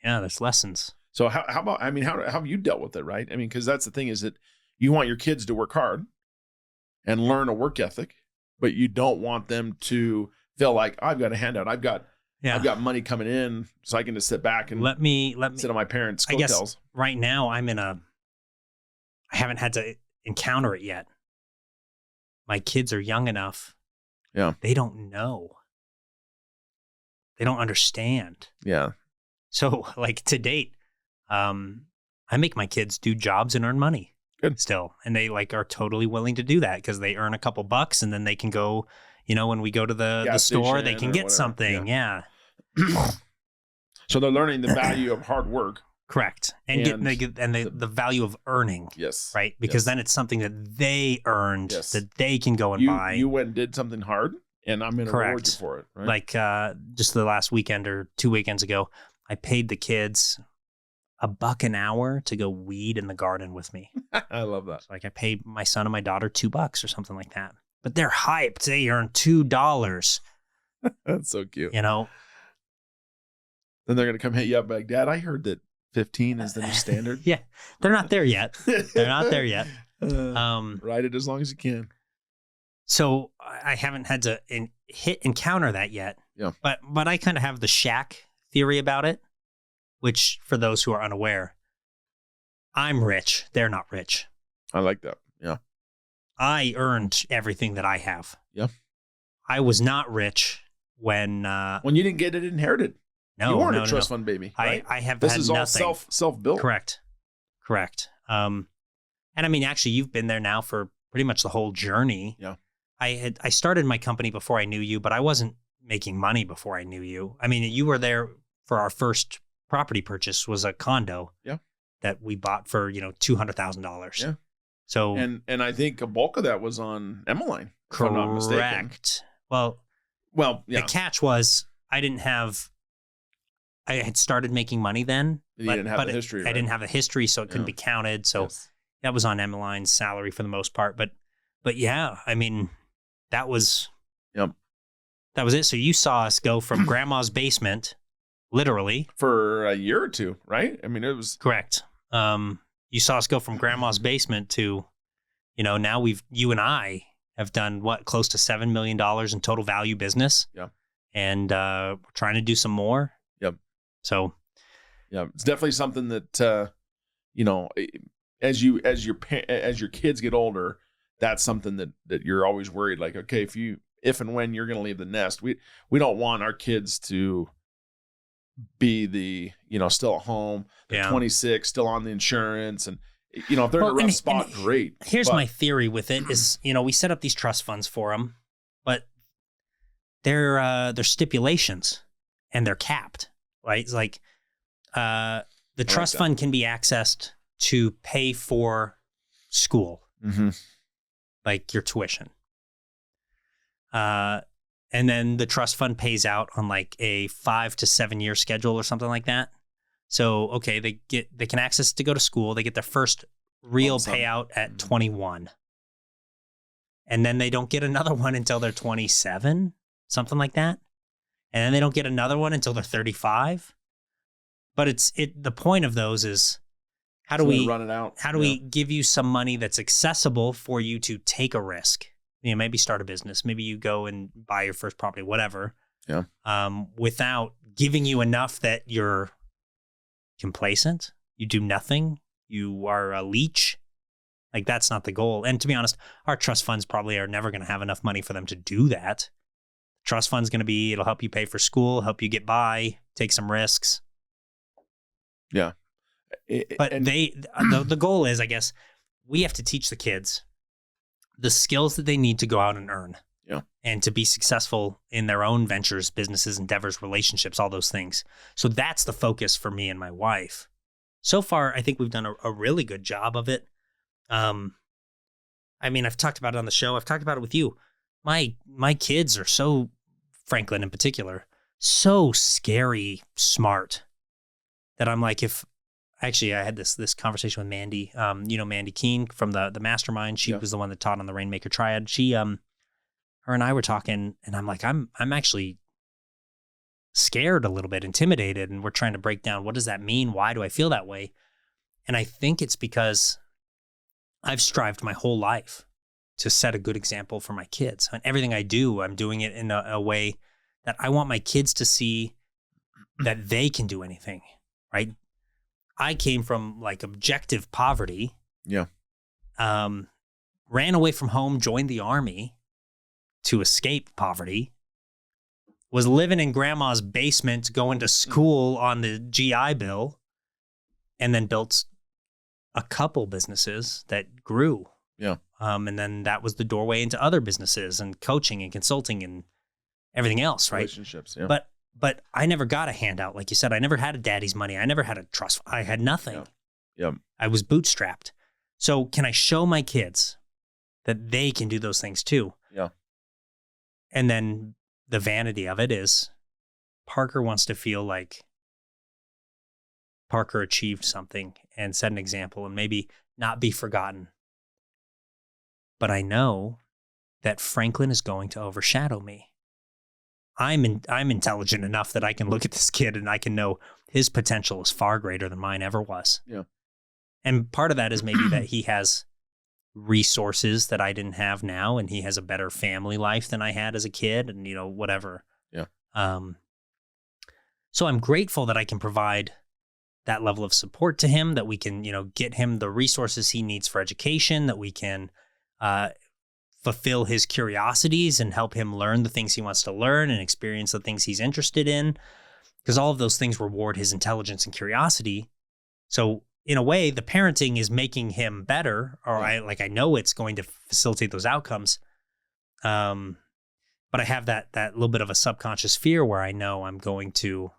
there's lessons. So how about, how have you dealt with it, right? Because that's the thing is that you want your kids to work hard and learn a work ethic, but you don't want them to feel like, I've got a handout. I've got money coming in, so I can just sit back and let me sit on my parents' coattails. I guess right now I haven't had to encounter it yet. My kids are young enough. Yeah. They don't know. They don't understand. Yeah. So like to date, I make my kids do jobs and earn money. Good. Still. And they are totally willing to do that because they earn a couple bucks and then they can go, when we go to the store, they can get whatever. Something. Yeah. So they're learning the value of hard work. Correct. And the value of earning. Yes. Right. Because then it's something that they earned that they can go and buy. You went and did something hard and I'm going to reward you for it. Right? Like just the last weekend or 2 weekends ago, I paid the kids $1 an hour to go weed in the garden with me. I love that. So I paid my son and my daughter $2 or something like that. But they're hyped. They earn $2. That's so cute. Then they're going to come hit you up like, Dad, I heard that 15 is the new standard. Yeah. They're not there yet. Ride it as long as you can. So I haven't had to encounter that yet. Yeah. But I kind of have the shack theory about it, which for those who are unaware, I'm rich. They're not rich. I like that. Yeah. I earned everything that I have. Yeah. I was not rich when you didn't get it inherited. No, you weren't a trust fund baby. Right? I have this had is nothing. all self-built. Correct. And actually you've been there now for pretty much the whole journey. Yeah. I started my company before I knew you, but I wasn't making money before I knew you. You were there for our first property purchase was a condo. Yeah. That we bought for, $200,000. Yeah. So and I think a bulk of that was on Emmeline. If I'm not mistaken. Correct. Well, yeah. The catch was I had started making money then. You didn't have the history. I didn't have the history, so it couldn't be counted. So that was on Emmeline's salary for the most part. But yeah, that was that was it. So you saw us go from grandma's basement, literally, for a year or two, right? It was correct. You saw us go from grandma's basement to, now you and I have done close to $7 million in total value business. Yeah. And we're trying to do some more. Yep. So yeah, it's definitely something that, as your kids get older, that's something that you're always worried. Like, okay, if and when you're going to leave the nest, we don't want our kids to be the, still at home, 26, still on the insurance. If they're in a rough spot, great. Here's my theory with it is, we set up these trust funds for them, but they're stipulations and they're capped, right? It's like the trust fund can be accessed to pay for school, like your tuition. And then the trust fund pays out on like a 5 to 7 year schedule or something like that. So, okay, they can access to go to school. They get their first real payout at 21. And then they don't get another one until they're 27, something like that. And then they don't get another one until they're 35. But the point of those is how do we run it out? How do we give you some money that's accessible for you to take a risk? Maybe start a business. Maybe you go and buy your first property, whatever. Yeah. Without giving you enough that you're complacent, you do nothing, you are a leech. Like, that's not the goal. And to be honest, our trust funds probably are never going to have enough money for them to do that. Trust fund's going to be, it'll help you pay for school, help you get by, take some risks. Yeah. But the goal is, I guess, we have to teach the kids the skills that they need to go out and earn. Yeah. And to be successful in their own ventures, businesses, endeavors, relationships, all those things. So that's the focus for me and my wife. So far, I think we've done a really good job of it. I've talked about it on the show. I've talked about it with you. My kids are so, Franklin in particular, so scary smart that I'm like, I had this conversation with Mandy, Mandy Keene from the Mastermind. She was the one that taught on the Rainmaker Triad. She, her and I were talking, and I'm like, I'm actually scared a little bit, intimidated, and we're trying to break down, what does that mean? Why do I feel that way? And I think it's because I've strived my whole life to set a good example for my kids. And everything I do, I'm doing it in a way that I want my kids to see that they can do anything, right? I came from like objective poverty. Yeah. Ran away from home, joined the army to escape poverty, was living in grandma's basement, going to school on the GI Bill, and then built a couple businesses that grew. Yeah. And then that was the doorway into other businesses and coaching and consulting and everything else, right? Relationships, yeah. But I never got a handout. Like you said, I never had a daddy's money. I never had a trust. I had nothing. Yeah. I was bootstrapped. So can I show my kids that they can do those things too? Yeah. And then the vanity of it is Parker wants to feel like Parker achieved something and set an example and maybe not be forgotten. But I know that Franklin is going to overshadow me. I'm intelligent enough that I can look at this kid and I can know his potential is far greater than mine ever was. Yeah. And part of that is maybe that he has resources that I didn't have now, and he has a better family life than I had as a kid, and whatever. Yeah. So I'm grateful that I can provide that level of support to him, that we can, get him the resources he needs for education, that we can fulfill his curiosities and help him learn the things he wants to learn and experience the things he's interested in, because all of those things reward his intelligence and curiosity. So in a way, the parenting is making him better, or I know it's going to facilitate those outcomes. But I have that little bit of a subconscious fear where I know I'm going to,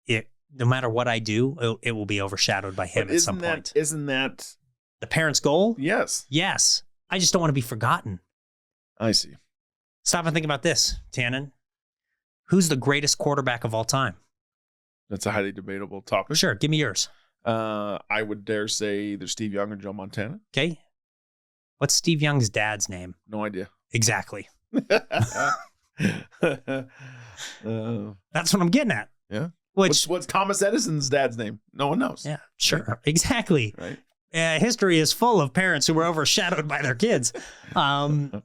no matter what I do, it will be overshadowed by him at some point. Isn't that the parent's goal? Yes. Yes. I just don't want to be forgotten. I see. Stop and think about this, Tannen. Who's the greatest quarterback of all time? That's a highly debatable topic. Sure. Give me yours. I would dare say either Steve Young or Joe Montana. Okay. What's Steve Young's dad's name? No idea. Exactly. That's what I'm getting at. Yeah. What's Thomas Edison's dad's name? No one knows. Yeah, sure. Right? Exactly. Right. History is full of parents who were overshadowed by their kids. But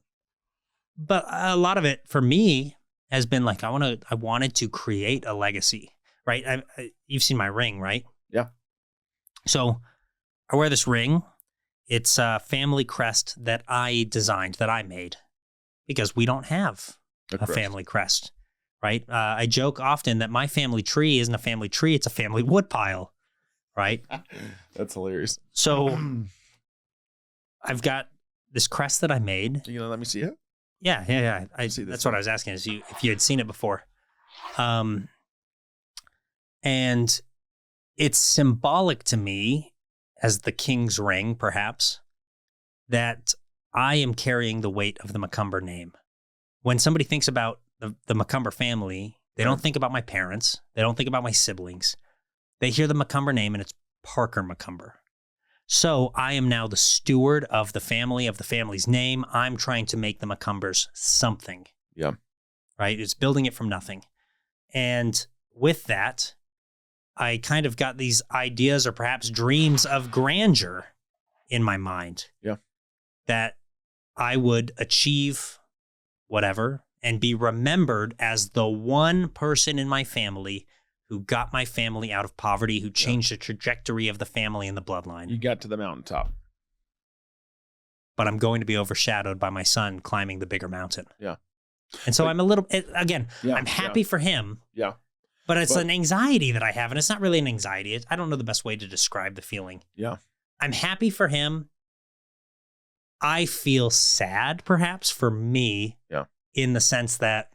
a lot of it for me has been like, I wanted to create a legacy, right? You've seen my ring, right? Yeah. So I wear this ring. It's a family crest that I designed, that I made, because we don't have a family crest, right? I joke often that my family tree isn't a family tree. It's a family woodpile, right? That's hilarious. So I've got this crest that I made. You gonna let me see it? Yeah. See this That's what I was asking, is if you had seen it before. And it's symbolic to me as the king's ring, perhaps, that I am carrying the weight of the McCumber name. When somebody thinks about the McCumber family, they don't think about my parents. They don't think about my siblings. They hear the McCumber name and it's Parker McCumber. So I am now the steward of the family's name. I'm trying to make the McCumbers something. Yeah. Right? It's building it from nothing. And with that, I kind of got these ideas or perhaps dreams of grandeur in my mind. Yeah. That I would achieve whatever and be remembered as the one person in my family who got my family out of poverty, who changed the trajectory of the family and the bloodline. You got to the mountaintop. But I'm going to be overshadowed by my son climbing the bigger mountain. Yeah. And so I'm a little, again, Yeah, I'm happy for him. Yeah. But it's an anxiety that I have, and it's not really an anxiety. I don't know the best way to describe the feeling. Yeah. I'm happy for him. I feel sad, perhaps, for me. Yeah. In the sense that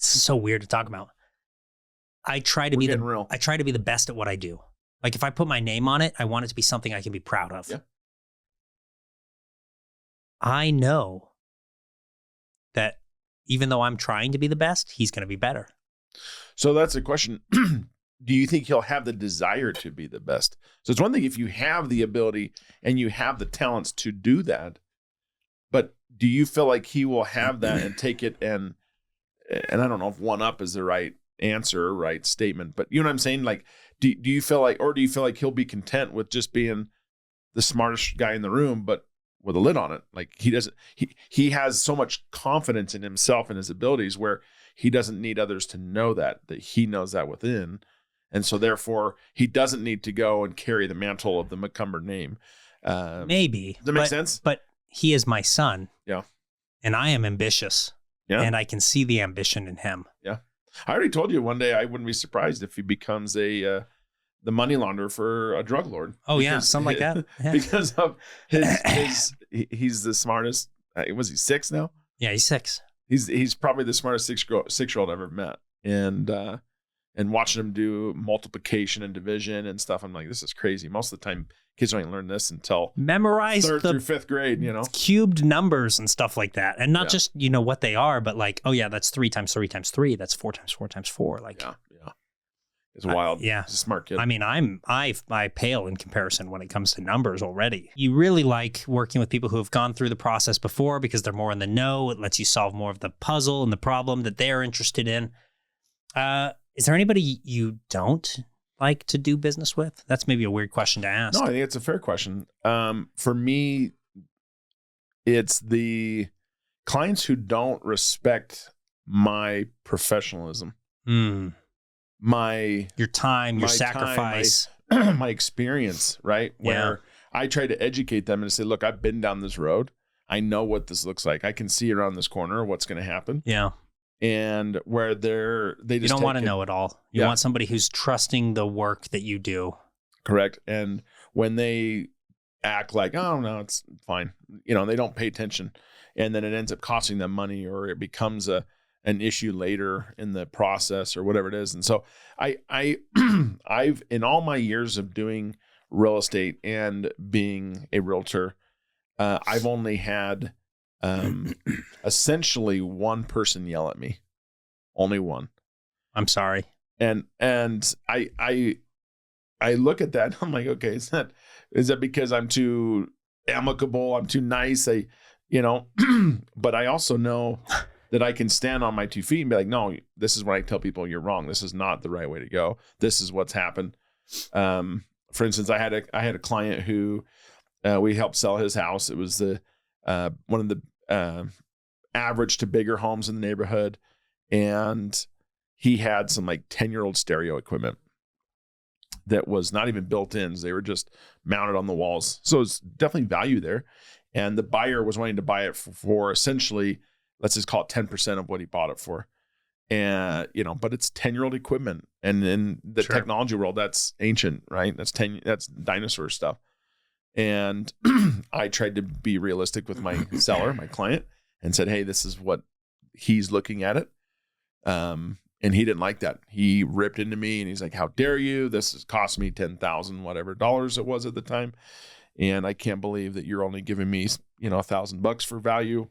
this is so weird to talk about. I try to be the best at what I do. Like if I put my name on it, I want it to be something I can be proud of. Yeah. I know that even though I'm trying to be the best, he's going to be better. So that's a question. Do you think he'll have the desire to be the best? So it's one thing if you have the ability and you have the talents to do that, but do you feel like he will have that and take it and I don't know if one up is the right answer, right statement, but you know what I'm saying? Like, do you feel like he'll be content with just being the smartest guy in the room, but with a lid on it? Like he has so much confidence in himself and his abilities where he doesn't need others to know that he knows that within. And so therefore he doesn't need to go and carry the mantle of the McCumber name. Maybe. Does that make sense? But he is my son. Yeah. And I am ambitious. Yeah. And I can see the ambition in him. Yeah. I already told you one day I wouldn't be surprised if he becomes the money launderer for a drug lord. Oh, yeah. Something like that. Yeah. Because of he's the smartest. Was he 6 now? Yeah, he's 6. He's probably the smartest 6-year-old I've ever met. And watching him do multiplication and division and stuff, I'm like, this is crazy. Most of the time, kids don't even learn this until memorize 3rd through 5th grade, you know, cubed numbers and stuff like that. And not just, what they are, but like, oh yeah, that's 3 times 3 times 3. That's 4 times 4 times 4. Like, yeah. It's wild. Yeah. He's a smart kid. I mean, I pale in comparison when it comes to numbers already. You really like working with people who have gone through the process before because they're more in the know. It lets you solve more of the puzzle and the problem that they're interested in. Is there anybody you don't like to do business with? That's maybe a weird question to ask. No, I think it's a fair question. For me, it's the clients who don't respect my professionalism, your time, your sacrifice, my experience, right? Where I try to educate them and say, look, I've been down this road. I know what this looks like. I can see around this corner what's going to happen. Yeah. And where they just you don't want to know it all. You want somebody who's trusting the work that you do. Correct. And when they act like, oh no, it's fine, they don't pay attention, and then it ends up costing them money, or it becomes an issue later in the process, or whatever it is. And so I've in all my years of doing real estate and being a realtor, I've only had essentially one person yell at me. Only one. I'm sorry. And I look at that and I'm like, okay, is that because I'm too amicable? I'm too nice. But I also know that I can stand on my 2 feet and be like, no, this is when I tell people you're wrong. This is not the right way to go. This is what's happened. For instance, I had a client who we helped sell his house. It was one of the average to bigger homes in the neighborhood, and he had some like 10-year-old stereo equipment that was not even built in. They were just mounted on the walls. So it's definitely value there. And the buyer was wanting to buy it for essentially, let's just call it 10% of what he bought it for. And, but it's 10-year-old equipment. And in the Sure. technology world, that's ancient, right? That's dinosaur stuff. And I tried to be realistic with my seller, my client, and said, hey, this is what he's looking at it. And he didn't like that. He ripped into me and he's like, how dare you? This has cost me $10,000 whatever dollars it was at the time. And I can't believe that you're only giving me, $1,000 for value.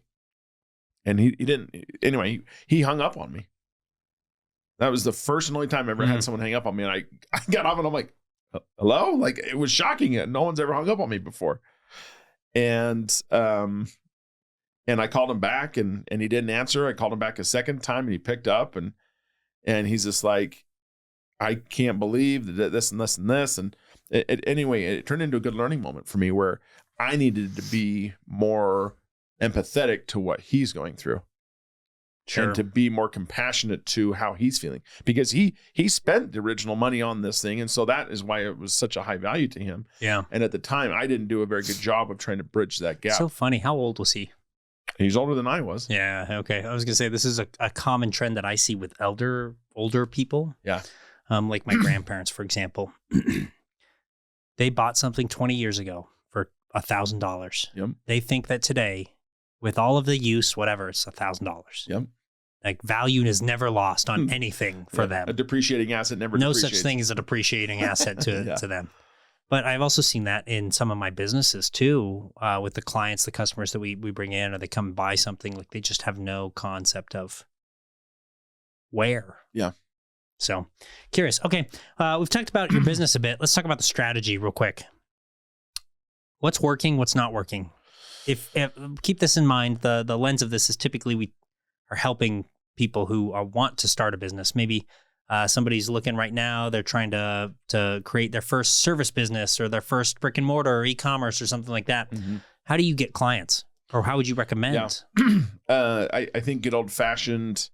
And he didn't, anyway, he hung up on me. That was the first and only time I ever had someone hang up on me. And I got off and I'm like, hello? Like, it was shocking. No one's ever hung up on me before. And I called him back and he didn't answer. I called him back a second time and he picked up and he's just like, I can't believe that this and this and this. And anyway, it turned into a good learning moment for me where I needed to be more empathetic to what he's going through. Sure. And to be more compassionate to how he's feeling, because he spent the original money on this thing. And so that is why it was such a high value to him. Yeah. And at the time I didn't do a very good job of trying to bridge that gap. So funny. How old was he? He's older than I was. Yeah. Okay. I was going to say, this is a common trend that I see with older people. Yeah. Like my grandparents, for example, they bought something 20 years ago for $1,000. Yep. They think that today, with all of the use, whatever, it's $1,000. Yep. Like, value is never lost on anything for them. A depreciating asset never No depreciates. such thing as a depreciating asset to Yeah. to them. But I've also seen that in some of my businesses too, with the clients, the customers that we bring in, or they come buy something, like they just have no concept of where. Yeah. So curious. Okay. We've talked about your business a bit. Let's talk about the strategy real quick. What's working? What's not working? If keep this in mind, the lens of this is typically we are helping people who want to start a business. Maybe somebody's looking right now, they're trying to create their first service business or their first brick and mortar or e-commerce or something like that. Mm-hmm. How do you get clients, or how would you recommend? Yeah. I think good old fashioned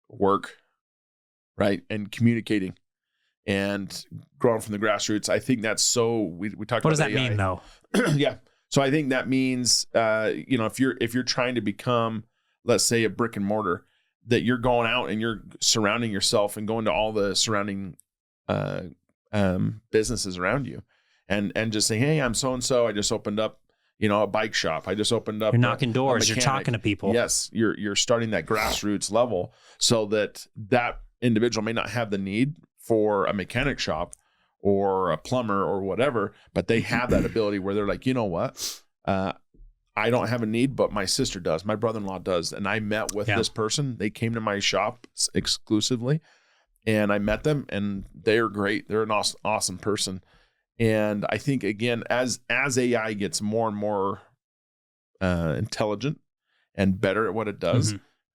work, right? And communicating and growing from the grassroots. I think that's so, we talked about What does that AI. mean though? Yeah. So I think that means, if you're trying to become, let's say, a brick and mortar, that you're going out and you're surrounding yourself and going to all the surrounding businesses around you, and just saying, hey, I'm so and so. I just opened up, a bike shop. I just opened up. You're knocking doors. a You're mechanic. talking to people. Yes, you're starting that grassroots level, so that individual may not have the need for a mechanic shop or a plumber or whatever, but they have that ability where they're like, you know what? I don't have a need, but my sister does. My brother-in-law does. And I met with this person. They came to my shop exclusively, and I met them, and they're great. They're an awesome person. And I think, again, as AI gets more and more intelligent and better at what it does,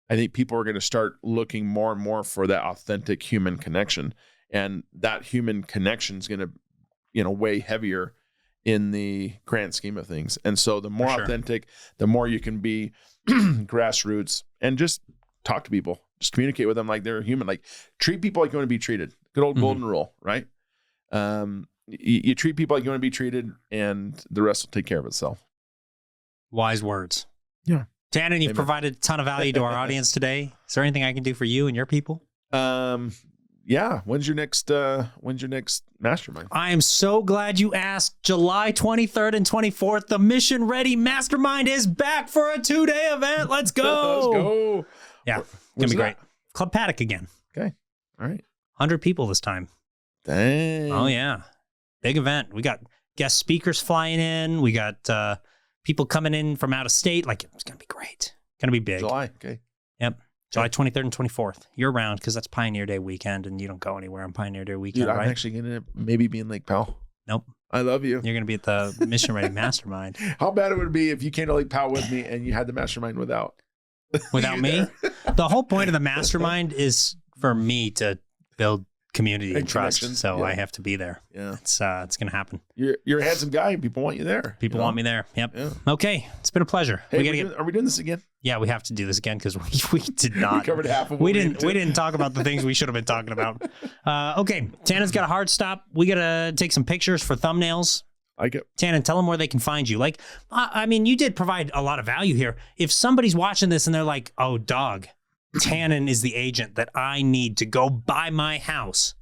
I think people are going to start looking more and more for that authentic human connection. And that human connection is going to, weigh heavier in the grand scheme of things. And so the more authentic, the more you can be grassroots and just talk to people, just communicate with them like they're human, like treat people like you want to be treated. Good old golden rule, right? You treat people like you want to be treated, and the rest will take care of itself. Wise words. Yeah. Tannen, you've provided a ton of value to our audience today. Is there anything I can do for you and your people? Yeah. When's your next mastermind? I am so glad you asked. July 23rd and 24th, the Mission Ready Mastermind is back for a 2-day event. Let's go. Let's go. Yeah. It's going to be great. Club Paddock again. Okay. All right. 100 people this time. Dang. Oh, yeah. Big event. We got guest speakers flying in. We got people coming in from out of state. Like, it's going to be great. Going to be big. July. Okay. Yep. July 23rd and 24th. You're around because that's Pioneer Day weekend, and you don't go anywhere on Pioneer Day weekend, Dude, right? I'm actually going to maybe be in Lake Powell. Nope. I love you. You're going to be at the Mission Ready Mastermind. How bad it would be if you came to Lake Powell with me and you had the mastermind without me? The whole point of the mastermind is for me to build community and trust. So I have to be there. Yeah. It's going to happen. You're a handsome guy. People want you there. People want me there. Yep. Yeah. Okay. It's been a pleasure. Hey, are we doing this again? Yeah, we have to do this again because we did not. We covered half of what we didn't talk about the things we should have been talking about. Okay. Tannen's got a hard stop. We got to take some pictures for thumbnails. Like it. Tannen, tell them where they can find you. Like, I mean, you did provide a lot of value here. If somebody's watching this and they're like, oh, dog, Tannen is the agent that I need to go buy my house,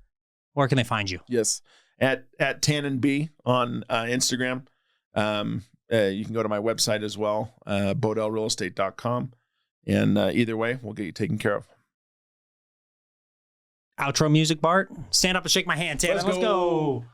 where can they find you? Yes. At Tanen B on Instagram. You can go to my website as well, bodellrealestate.com. And either way, we'll get you taken care of. Outro music, Bart. Stand up and shake my hand, Tannen. Let's go.